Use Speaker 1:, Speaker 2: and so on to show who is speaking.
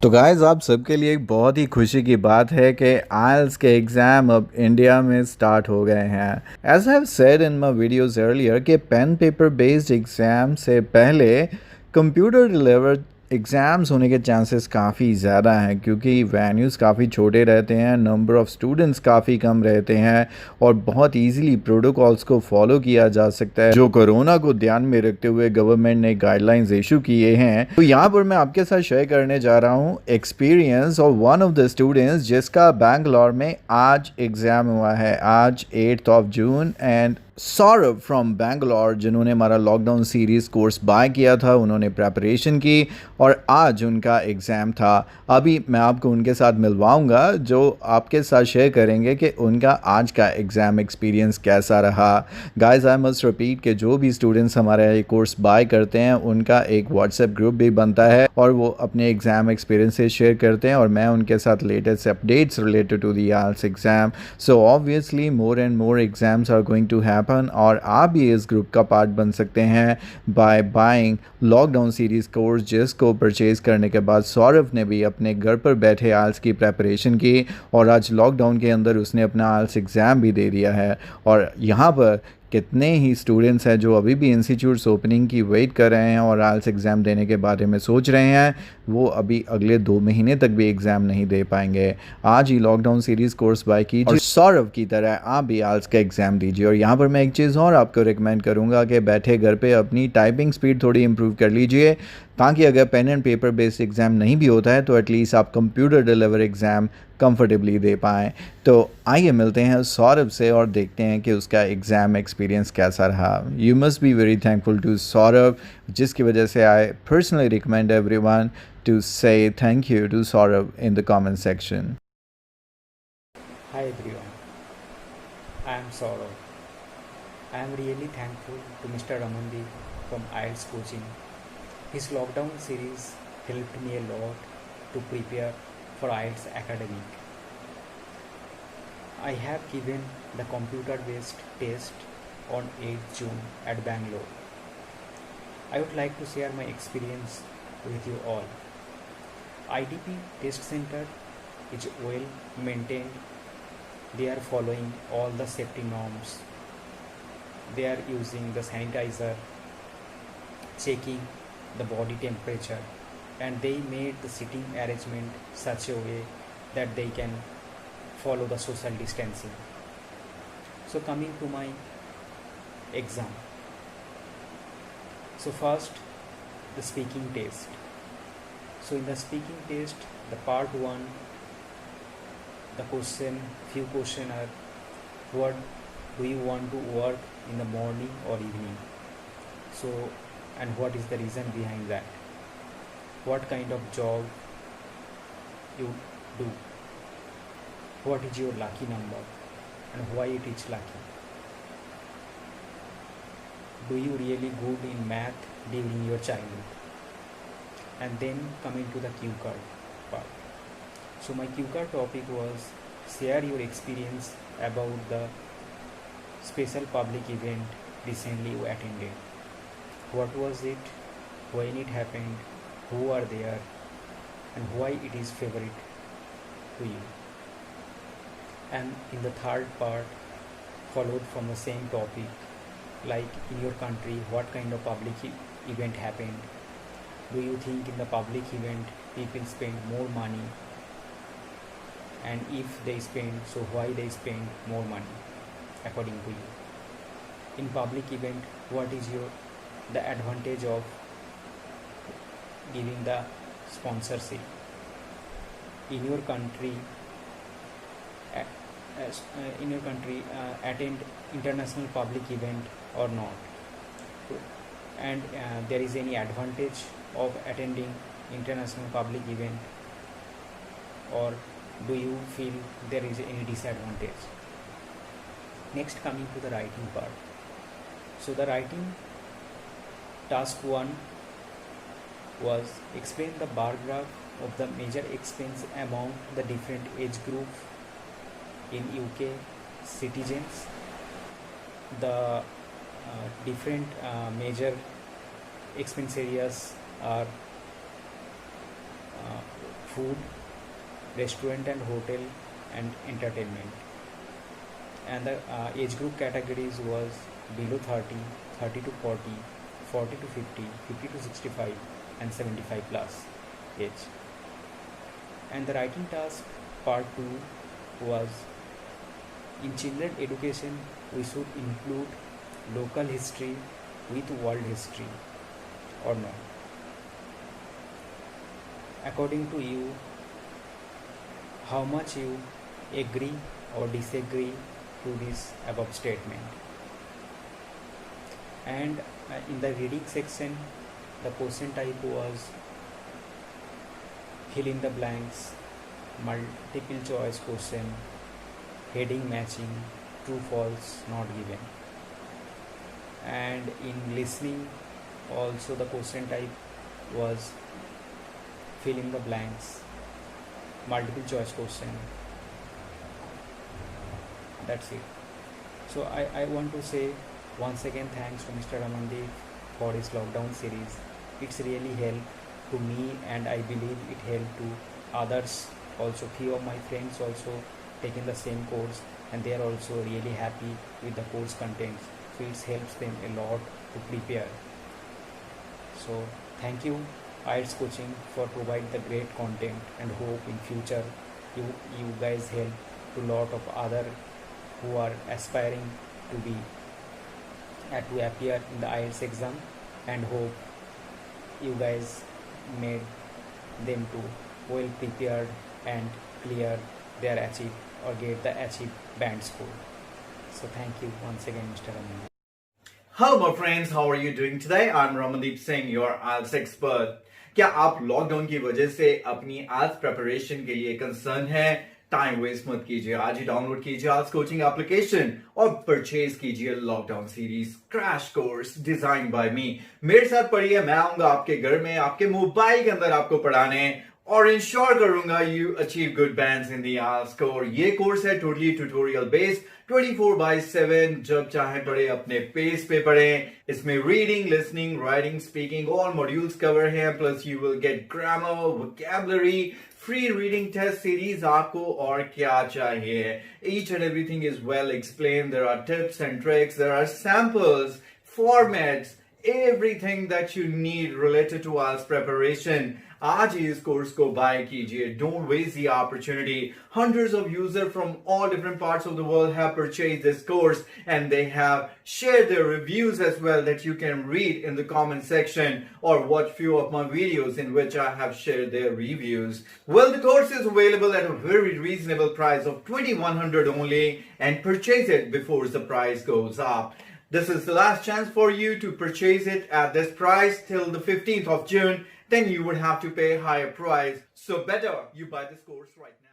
Speaker 1: तो गाइस आप सबके लिए एक बहुत ही खुशी की बात है कि आइल्स के एग्ज़ाम अब इंडिया में स्टार्ट हो गए हैं। As I have said in my videos earlier कि पेन पेपर बेस्ड एग्ज़ाम से पहले कंप्यूटर डिलीवर्ड एग्ज़ाम्स होने के चांसेस काफ़ी ज़्यादा हैं, क्योंकि वेन्यूज़ काफ़ी छोटे रहते हैं, नंबर ऑफ़ स्टूडेंट्स काफ़ी कम रहते हैं और बहुत इजीली प्रोटोकॉल्स को फॉलो किया जा सकता है, जो कोरोना को ध्यान में रखते हुए गवर्नमेंट ने गाइडलाइंस इशू किए हैं। तो यहाँ पर मैं आपके साथ शेयर करने जा रहा हूँ experience of one of the students जिसका बैंगलोर में आज एग्ज़ाम हुआ है, आज 8th of June. And Saurabh from Bangalore, जिन्होंने हमारा लॉकडाउन सीरीज़ कोर्स बाय किया था, उन्होंने प्रेपरेशन की और आज उनका एग्ज़ाम था। अभी मैं आपको उनके साथ मिलवाऊंगा, जो आपके साथ शेयर करेंगे कि उनका आज का एग्ज़ाम एक्सपीरियंस कैसा रहा। गाइस आई मस्ट रिपीट कि जो भी स्टूडेंट्स हमारा ये कोर्स बाय करते हैं उनका एक व्हाट्सएप ग्रुप भी बनता है और वो अपने एग्ज़ाम एक्सपीरियंसेस शेयर करते हैं और मैं उनके साथ latest updates related to the IELTS exam. So obviously more and more exams are going to happen और आप भी इस ग्रुप का पार्ट बन सकते हैं by buying lockdown series course, जिसको परचेज़ करने के बाद सौरभ ने भी अपने घर पर बैठे IELTS की प्रेपरेशन की और आज लॉकडाउन के अंदर उसने अपना IELTS एग्ज़ाम भी दे दिया है। और यहाँ पर कितने ही स्टूडेंट्स हैं जो अभी भी इंस्टीट्यूट्स ओपनिंग की वेट कर रहे हैं और IELTS एग्ज़ाम देने के बारे में सोच रहे हैं, वो अभी अगले 2 महीने तक भी एग्ज़ाम नहीं दे पाएंगे। आज ही लॉकडाउन सीरीज़ कोर्स बाय कीजिए और सौरभ की तरह आप भी IELTS का एग्ज़ाम दीजिए। और यहाँ पर मैं एक चीज़ और आपको रिकमेंड करूँगा कि बैठे घर पे अपनी टाइपिंग स्पीड थोड़ी इम्प्रूव कर लीजिए, ताकि अगर pen and paper based exam नहीं भी होता है तो एटलीस्ट आप कंप्यूटर डिलीवर एग्ज़ाम कंफर्टेबली दे पाएँ। तो आइए मिलते हैं सौरभ से और देखते हैं कि उसका एग्ज़ाम एक्सपीरियंस कैसा रहा। You must be very thankful to Saurabh, जिसकी वजह से I personally recommend everyone to say thank you to Saurabh in the comment section.
Speaker 2: Hi everyone, I am Saurav. I am really thankful to Mr. Ramandi from IELTS coaching. His lockdown series helped me a lot to prepare for IELTS academic. I have given the computer based test on 8th June at Bangalore. I would like to share my experience with you all. IDP test center is well maintained. They are following all the safety norms. They are using the sanitizer, checking the body temperature, and they made the sitting arrangement such a way that they can follow the social distancing. So coming to my exam. So first, the speaking test. So in the speaking test, the part 1, the few question are: what do you want to work in the morning or evening? So, and what is the reason behind that? What kind of job you do? What is your lucky number and why it is lucky? Do you really good in math during your childhood? And then coming to the cue card part. So my cue card topic was share your experience about the special public event recently you attended. What was it, when it happened, who are there, and why it is favorite to you. And in the third part, followed from the same topic, like in your country what kind of public event happened. Do you think in the public event people spend more money, and if they spend, so why they spend more money according to you? In public event, what is the advantage of giving the sponsorship? In your country, attend international public event or not? And there is any advantage of attending international public event, or do you feel there is any disadvantage? Next, coming to the writing part. So the writing task 1 was explain the bar graph of the major expense among the different age group in UK citizens. The different major expense areas are food, restaurant and hotel, and entertainment. And the age group categories was below 30, 30 to 40, 40 to 50, 50 to 65, and 75 plus age. And the writing task part 2 was, in children education we should include local history with world history or not. According to you, how much you agree or disagree to this above statement? And in the reading section, the question type was fill in the blanks, multiple choice question, heading matching, true false not given. And in listening also the question type was fill in the blanks, multiple choice question. That's it. So I want to say once again thanks to Mr. Ramandeep for his lockdown series. It's really helped to me, and I believe it helped to others also. Few of my friends also taken the same course, and they are also really happy with the course contents. So it helps them a lot to prepare. So thank you IELTS coaching for providing the great content, and hope in future you guys help to lot of other who are aspiring to be to appear in the IELTS exam, and hope you guys made them to well prepared and clear their achieve or get the achieve band score. So thank you once again, Mr. Raman.
Speaker 1: Hello my friends, how are you doing today? I'm Ramandeep Singh, your IELTS expert. क्या आप lockdown की वजह से अपनी IELTS preparation के लिए concern है? Time waste मत कीजिए, आज ही डाउनलोड कीजिए IELTS कोचिंग एप्लीकेशन और परचेज कीजिए lockdown series crash course design by me. मेरे साथ पढ़िए, मैं आऊंगा आपके घर में, आपके मोबाइल के अंदर आपको पढ़ाने और इंश्योर करूंगा you achieve good bands in the IELTS score. ये कोर्स है टोटली ट्यूटोरियल बेस्ड, 24/7, जब चाहे पढ़े, अपने पेस पे पढ़े। इसमें reading, listening, writing, speaking all modules cover हैं, plus you will get grammar, vocabulary, free reading test series. आपको और क्या चाहिए? Each and everything is well explained. There are tips and tricks, there are samples, formats, everything that you need related to IELTS preparation. आज ही इस course को bye कीजिए. Don't waste the opportunity. Hundreds of users from all different parts of the world have purchased this course, and they have shared their reviews as well that you can read in the comment section or watch few of my videos in which I have shared their reviews. Well, the course is available at a very reasonable price of $2,100 only, and purchase it before the price goes up. This is the last chance for you to purchase it at this price till the 15th of June. Then you would have to pay a higher price. So better you buy this course right now.